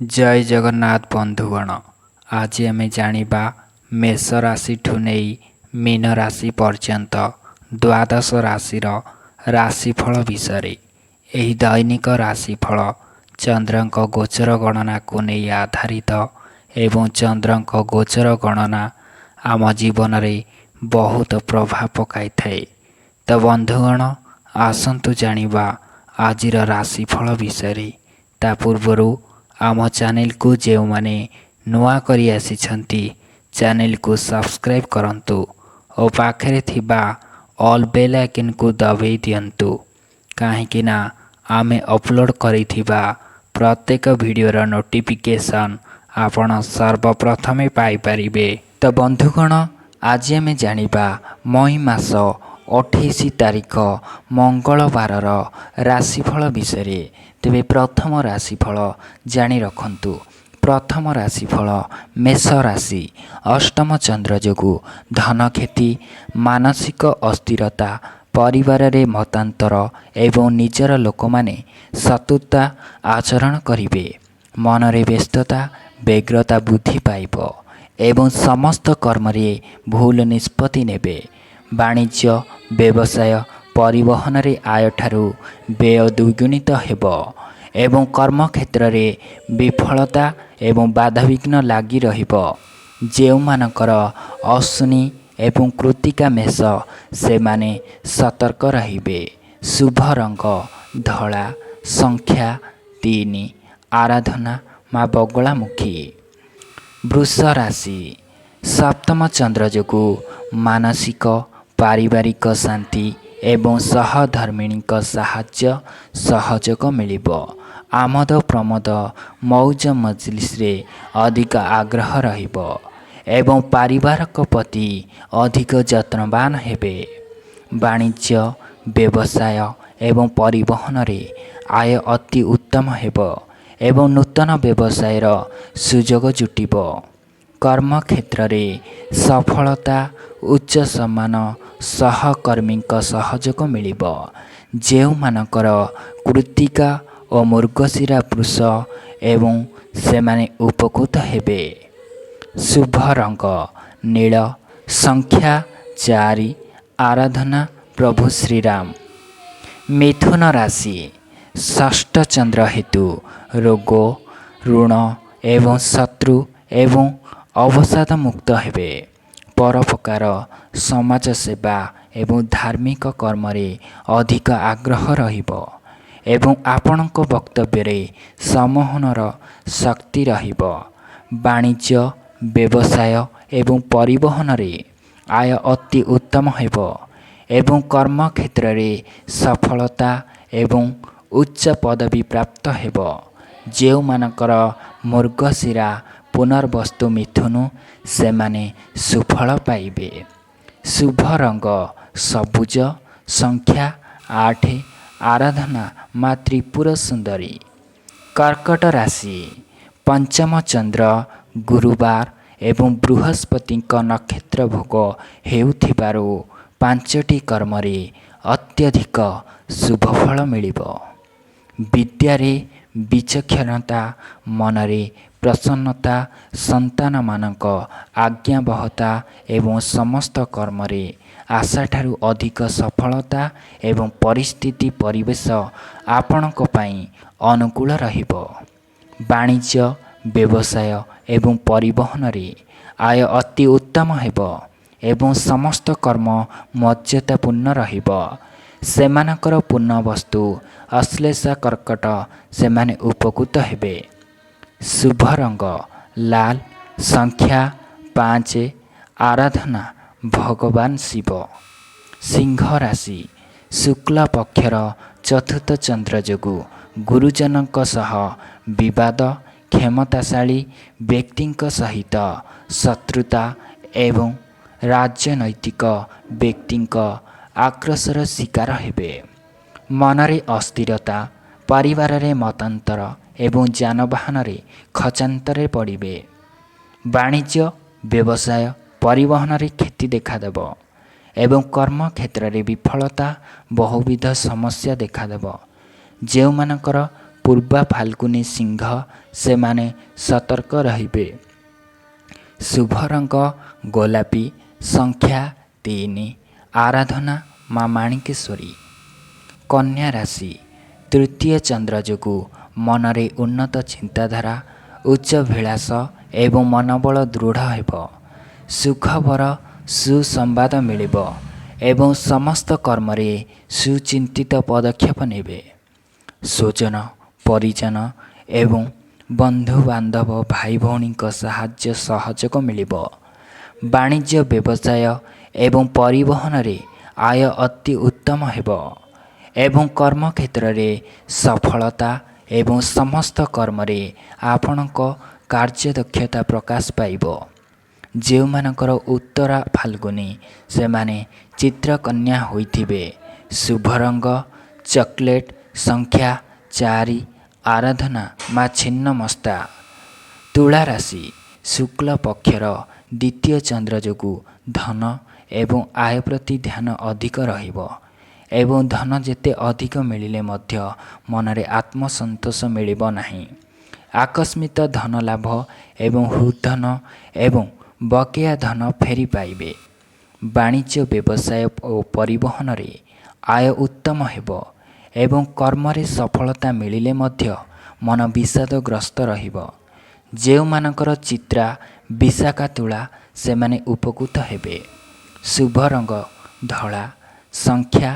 जय जगन्नाथ बंधुगण। आज आम जानिबा मेष राशि ठु नहीं मीन राशि पर्यंत द्वादश राशिर राशिफल विषय। एही दैनिक राशिफल चंद्रक गोचर गणना को नहीं आधारित एवं चंद्रक गोचर गणना आम जीवन में बहुत प्रभाव पकाई थाए। तो बंधुगण आसतु जानिबा आजिर राशिफल विषय। ता पूर्वरु आम चैनल को जो माने नुआ करी आसिछंती चैनल को सब्सक्राइब करंतु और पाखरे थिबा ऑल बेल आइकन को दबाई दियंतु काहेकि ना आमे अपलोड करिथिबा प्रत्येक वीडियोर नोटिफिकेशन आपण सर्वप्रथमे पाई परिबे। तो बंधुगण आज आमे जानिबा मई मास 28 तारिख मंगलवार राशिफल विषय। तेबे प्रथम राशिफल जानी रखंतु। प्रथम राशिफल मेष राशि। अष्टम चंद्र जोगु धन खेती, मानसिक अस्थिरता, परिवार रे मतांतर एवं निजर लोक माने शत्रुता आचरण करिवे। मन रे व्यस्तता व्यग्रता बुद्धि पाइब एवं समस्त कर्म रे भूल निष्पत्ति नेबे। वाणिज्य व्यवसाय परिवहन रे आय ठारू व्यय द्विगुणित हेबो एवं कर्म क्षेत्र रे विफलता एवं बाधाविघ्न लागी रहिबो। जेउमानकर अश्विनी एवं कृतिका मेष से माने सतर्क रहिबे। शुभ रंग धला, संख्या 3, आराधना माँ बगलामुखी। वृष राशि। सप्तम चंद्र जोगु मानसिक पारिवारिक शांति एवं सहधर्मिणी साहाय्य सहयोग मिलिबो। आमद प्रमोद मौज मजलिस रे अधिक आग्रह रहिबो एवं पारिवारिक प्रति अधिक यत्नवान हेबे। वाणिज्य व्यवसाय एवं परिवहन रे आय अति उत्तम हेबो एवं नूतन व्यवसायर सुजोग जुटिबो। कर्म क्षेत्र रे सफलता उच्च सम्मान सहकर्मी सहयोग मिलिबो। जेउ मानकर कृतिका और मृगशिरा पुरुष एवं सेमाने उपकृत हेबे। शुभ रंग नील, संख्या 4, आराधना प्रभु श्रीराम। मिथुन राशि। षष्ठ चंद्र हेतु रोग, ऋण एवं शत्रु एवं अवसाद मुक्त हेबे। परोपकार, समाज सेवा एवं धार्मिक कर्म रे अधिक आग्रह रहिबो एवं आपणक वक्तव्य रे सम्मोहनर शक्ति रहिबो। वाणिज्य व्यवसाय एवं परिवहन रे आय अति उत्तम हेबो एवं कर्म क्षेत्र रे सफलता एवं उच्च पदवी प्राप्त हेबो। जेउ मानकर मृगशिरा पुनर्वस्तु मिथुनु सेमाने सुफल पाइबे। शुभ रंग सबुज, संख्या 8, आराधना माँ त्रिपुर सुंदरी। कर्कट राशि। पंचम चंद्र गुरुवार एवं बृहस्पति नक्षत्र भोग हेउथिबारु 5टी कर्म रे अत्यधिक शुभफल मिलिबो। विद्या रे विचक्षणता, मन रे प्रसन्नता, संतान मानक आज्ञावहता एवं समस्त कर्म रे आशा ठारू अधिक सफलता एवं परिस्थिति परिवेश आपणक पई अनुकूल रहिबो। वाणिज्य व्यवसाय एवं परिवहन रे आय अति उत्तम हेबो एवं समस्त कर्म मर्यादापूर्ण रहिबो। सेमानकर पूर्ण वस्तु अश्लेषा कर्कट सेमाने उपकृत हेबे। शुभ रंग लाल, संख्या 5, आराधना भगवान शिव। सिंह राशि। शुक्ल पक्षर चतुर्थ चंद्र जोगु गुरुजनक सह विवाद, क्षमताशाली व्यक्तिंक सहित शत्रुता एवं राजनैतिक व्यक्तिंक आक्रोशर शिकार हेबे। मनरे अस्थिरता, परिवार रे मतांतर एवं जानवाहन रे खचांतरे पड़िबे। वाणिज्य व्यवसाय परिवहन रे क्षति देखादेब एवं कर्म क्षेत्र रे विफलता बहुविध समस्या देखादेब। जेउ मानकर ପୂର୍ବା ଫାଲ୍ଗୁନୀ ସିଂହ ସେମାନେ ସତର୍କ ରହିବେ। ଶୁଭ ରଙ୍ଗ ଗୋଲାପୀ, ସଂଖ୍ୟା 3, ଆରାଧନା ମା ମାଣିକେଶ୍ୱରୀ। କନ୍ୟା ରାଶି, ତୃତୀୟ ଚନ୍ଦ୍ର ଯୋଗୁଁ ମନରେ ଉନ୍ନତ ଚିନ୍ତାଧାରା, ଉଚ୍ଚାଭିଳାଷ ଏବଂ ମନୋବଳ ଦୃଢ଼ ହେବ। ସୁଖବର ସୁସମ୍ବାଦ ମିଳିବ ଏବଂ ସମସ୍ତ କର୍ମରେ ସୁଚିନ୍ତିତ ପଦକ୍ଷେପ ନେବେ। ସ୍ୱଜନ, ପରିଜନ ଏବଂ ବନ୍ଧୁବାନ୍ଧବ ଭାଇ ଭଉଣୀଙ୍କ ସାହାଯ୍ୟ ସହଯୋଗ ମିଳିବ। ବାଣିଜ୍ୟ ବ୍ୟବସାୟ ଏବଂ ପରିବହନରେ ଆୟ ଅତି ଉତ୍ତମ ହେବ ଏବଂ କର୍ମକ୍ଷେତ୍ରରେ ସଫଳତା ଏବଂ ସମସ୍ତ କର୍ମରେ ଆପଣଙ୍କ କାର୍ଯ୍ୟଦକ୍ଷତା ପ୍ରକାଶ ପାଇବ। ଯେଉଁମାନଙ୍କର ଉତ୍ତରା ଫାଲ୍ଗୁନୀ ସେମାନେ ଚିତ୍ରକନ୍ୟା ହୋଇଥିବେ। ଶୁଭ ରଙ୍ଗ ଚକୋଲେଟ୍, ସଂଖ୍ୟା 4, ଆରାଧନା ମା ଛିନ୍ନମସ୍ତା। ତୁଳା ରାଶି, ଶୁକ୍ଳ ପକ୍ଷର ଦ୍ୱିତୀୟ ଚନ୍ଦ୍ର ଯୋଗୁଁ ଧନ ଏବଂ ଆୟ ପ୍ରତି ଧ୍ୟାନ ଅଧିକ ରହିବ ଏବଂ ଧନ ଯେତେ ଅଧିକ ମିଳିଲେ ମଧ୍ୟ ମନରେ ଆତ୍ମସନ୍ତୋଷ ମିଳିବ ନାହିଁ। ଆକସ୍ମିକ ଧନ ଲାଭ ଏବଂ ହୃଦ୍ଧନ ଏବଂ ବକେୟା ଧନ ଫେରି ପାଇବେ। ବାଣିଜ୍ୟ ବ୍ୟବସାୟ ଓ ପରିବହନରେ ଆୟ ଉତ୍ତମ ହେବ ଏବଂ କର୍ମରେ ସଫଳତା ମିଳିଲେ ମଧ୍ୟ ମନ ବିଷାଦଗ୍ରସ୍ତ ରହିବ। ଯେଉଁମାନଙ୍କର ଚିତ୍ରା ବିଶାଖା ତୁଳା ସେମାନେ ଉପକୃତ ହେବେ। ଶୁଭ ରଙ୍ଗ ଧଳା, ସଂଖ୍ୟା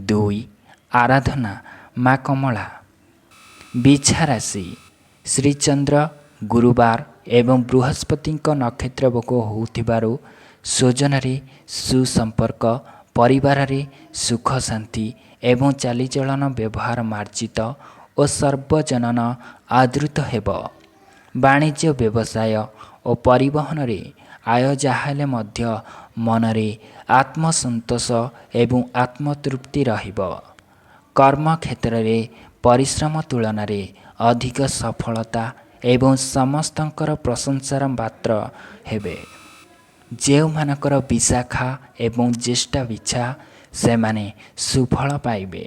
2, ଆରାଧନା ମା କମଳା। ବିଛା ରାଶି, ଶ୍ରୀଚନ୍ଦ୍ର, ଗୁରୁବାର ଏବଂ ବୃହସ୍ପତିଙ୍କ ନକ୍ଷତ୍ର ଭୋଗ ହେଉଥିବାରୁ ସ୍ୱଜନରେ ସୁସମ୍ପର୍କ, ପରିବାରରେ ସୁଖ ଶାନ୍ତି ଏବଂ ଚାଲିଚଳନ ବ୍ୟବହାର ମାର୍ଜିତ ଓ ସର୍ବଜନନ ଆଦୃତ ହେବ। ବାଣିଜ୍ୟ ବ୍ୟବସାୟ ଓ ପରିବହନରେ ଆୟ ଯାହାହେଲେ ମଧ୍ୟ ମନରେ ଆତ୍ମସନ୍ତୋଷ ଏବଂ ଆତ୍ମତୃପ୍ତି ରହିବ। କର୍ମକ୍ଷେତ୍ରରେ ପରିଶ୍ରମ ତୁଳନାରେ ଅଧିକ ସଫଳତା ଏବଂ ସମସ୍ତଙ୍କର ପ୍ରଶଂସାର ପାତ୍ର ହେବେ। ଯେଉଁମାନଙ୍କର ବିଶାଖା ଏବଂ ଜ୍ୟେଷ୍ଠ ବିଛା ସେମାନେ ସୁଫଳ ପାଇବେ।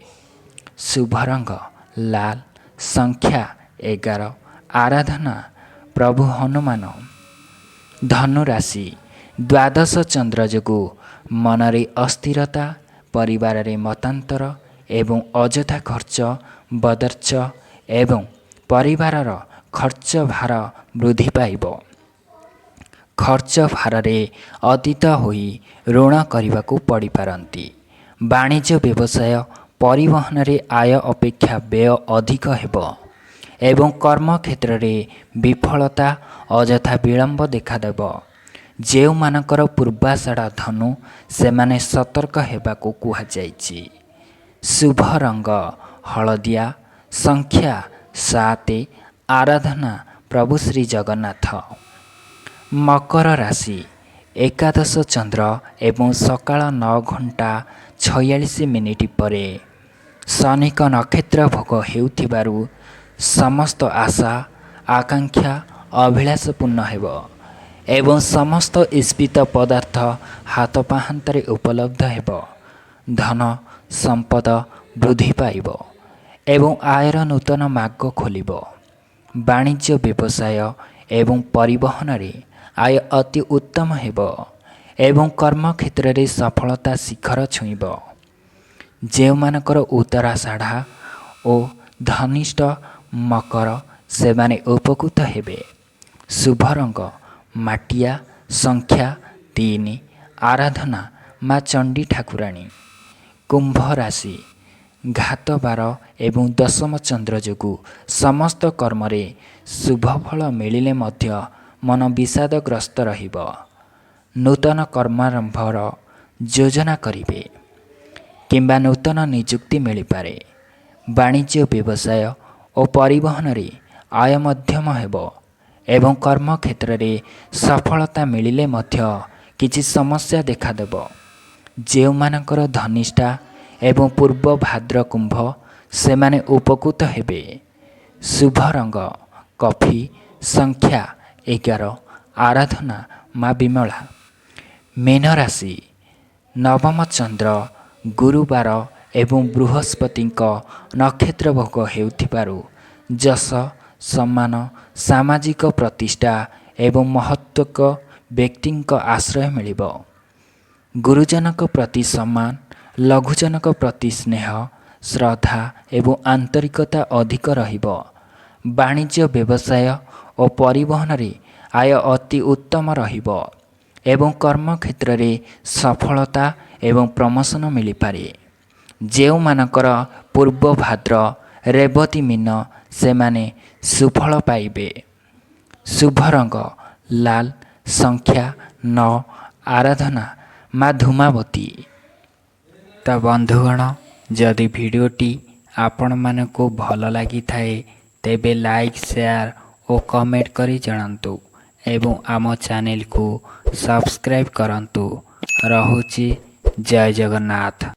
ଶୁଭ ରଙ୍ଗ ଲାଲ, ସଂଖ୍ୟା 11, ଆରାଧନା ପ୍ରଭୁ ହନୁମାନ। ଧନୁ ରାଶି, ଦ୍ୱାଦଶ ଚନ୍ଦ୍ର ଯୋଗୁଁ ମନରେ ଅସ୍ଥିରତା, ପରିବାରରେ ମତାନ୍ତର ଏବଂ ଅଯଥା ଖର୍ଚ୍ଚ ବଦର୍ଚ୍ଛ ଏବଂ ପରିବାରର ଖର୍ଚ୍ଚ ଭାର ବୃଦ୍ଧି ପାଇବ। ଖର୍ଚ୍ଚ ଭାରରେ ଅତୀତ ହୋଇ ଋଣ କରିବାକୁ ପଡ଼ିପାରନ୍ତି। ବାଣିଜ୍ୟ ବ୍ୟବସାୟ ପରିବହନରେ ଆୟ ଅପେକ୍ଷା ବ୍ୟୟ ଅଧିକ ହେବ ଏବଂ କର୍ମକ୍ଷେତ୍ରରେ ବିଫଳତା ଅଯଥା ବିଳମ୍ବ ଦେଖାଦେବ। ଯେଉଁମାନଙ୍କର ପୂର୍ବାଷାଢ଼ ଧନୁ ସେମାନେ ସତର୍କ ହେବାକୁ କୁହାଯାଇଛି। ଶୁଭ ରଙ୍ଗ ହଳଦିଆ, ସଂଖ୍ୟା 7, ଆରାଧନା ପ୍ରଭୁ ଶ୍ରୀ ଜଗନ୍ନାଥ। ମକର ରାଶି, ଏକାଦଶ ଚନ୍ଦ୍ର ଏବଂ ସକାଳ 9:46 ପରେ ଶନିଙ୍କ ନକ୍ଷତ୍ର ଭୋଗ ହେଉଥିବାରୁ ସମସ୍ତ ଆଶା ଆକାଂକ୍ଷା ଅଭିଳାଷ ପୂର୍ଣ୍ଣ ହେବ ଏବଂ ସମସ୍ତ ଇପ୍ସିତ ପଦାର୍ଥ ହାତ ପାହାନ୍ତାରେ ଉପଲବ୍ଧ ହେବ। ଧନ ସମ୍ପଦ ବୃଦ୍ଧି ପାଇବ ଏବଂ ଆୟର ନୂତନ ମାର୍ଗ ଖୋଲିବ। ବାଣିଜ୍ୟ ବ୍ୟବସାୟ ଏବଂ ପରିବହନରେ ଆୟ ଅତି ଉତ୍ତମ ହେବ ଏବଂ କର୍ମକ୍ଷେତ୍ରରେ ସଫଳତା ଶିଖର ଛୁଇଁବ। ଯେଉଁମାନଙ୍କର ଉତ୍ତରାଷାଢ଼ ଓ ଧନିଷ୍ଠ ମକର ସେମାନେ ଉପକୃତ ହେବେ। ଶୁଭ ରଙ୍ଗ ମାଟିଆ, ସଂଖ୍ୟା 3, ଆରାଧନା ମା ଚଣ୍ଡୀ ଠାକୁରାଣୀ। କୁମ୍ଭ ରାଶି, ଘାତବାର ଏବଂ ଦଶମ ଚନ୍ଦ୍ର ଯୋଗୁଁ ସମସ୍ତ କର୍ମରେ ଶୁଭଫଳ ମିଳିଲେ ମଧ୍ୟ ମନ ବିଷାଦଗ୍ରସ୍ତ ରହିବ। ନୂତନ କର୍ମାରମ୍ଭର ଯୋଜନା କରିବେ କିମ୍ବା ନୂତନ ନିଯୁକ୍ତି ମିଳିପାରେ। ବାଣିଜ୍ୟ ବ୍ୟବସାୟ ଓ ପରିବହନରେ ଆୟ ମଧ୍ୟମ ହେବ ଏବଂ କର୍ମକ୍ଷେତ୍ରରେ ସଫଳତା ମିଳିଲେ ମଧ୍ୟ କିଛି ସମସ୍ୟା ଦେଖାଦେବ। ଯେଉଁମାନଙ୍କର ଧନିଷ୍ଠା ଏବଂ ପୂର୍ବ ଭାଦ୍ର କୁମ୍ଭ ସେମାନେ ଉପକୃତ ହେବେ। ଶୁଭ ରଙ୍ଗ କଫି, ସଂଖ୍ୟା 11, ଆରାଧନା ମା ବିମଳା। ମୀନ ରାଶି, ନବମ ଚନ୍ଦ୍ର, ଗୁରୁବାର ଏବଂ ବୃହସ୍ପତିଙ୍କ ନକ୍ଷତ୍ର ଭୋଗ ହେଉଥିବାରୁ ଯଶ ସମ୍ମାନ ସାମାଜିକ ପ୍ରତିଷ୍ଠା ଏବଂ ମହତ୍ତ୍ୱକ ବ୍ୟକ୍ତିଙ୍କ ଆଶ୍ରୟ ମିଳିବ। ଗୁରୁଜନଙ୍କ ପ୍ରତି ସମ୍ମାନ ଲଘୁଜନଙ୍କ ପ୍ରତି ସ୍ନେହ ଶ୍ରଦ୍ଧା ଏବଂ ଆନ୍ତରିକତା ଅଧିକ ରହିବ। ବାଣିଜ୍ୟ ବ୍ୟବସାୟ ଓ ପରିବହନରେ ଆୟ ଅତି ଉତ୍ତମ ରହିବ ଏବଂ କର୍ମକ୍ଷେତ୍ରରେ ସଫଳତା ଏବଂ ପ୍ରମୋସନ ମିଳିପାରେ। ଯେଉଁମାନଙ୍କର ପୂର୍ବ ଭାଦ୍ର ରେବତୀ ମୀନ ସେମାନେ ସୁଫଳ ପାଇବେ। ଶୁଭ ରଙ୍ଗ ଲାଲ, ସଂଖ୍ୟା 9, ଆରାଧନା ମା ଧୂମାବତୀ। ତ ବନ୍ଧୁଗଣ, ଯଦି ଭିଡ଼ିଓଟି ଆପଣମାନଙ୍କୁ ଭଲ ଲାଗିଥାଏ ତେବେ ଲାଇକ୍ ସେୟାର ଓ କମେଣ୍ଟ କରି ଜଣାନ୍ତୁ ଏବଂ ଆମ ଚ୍ୟାନେଲକୁ ସବସ୍କ୍ରାଇବ୍ କରନ୍ତୁ। ରହୁଛି ଜୟ ଜଗନ୍ନାଥ।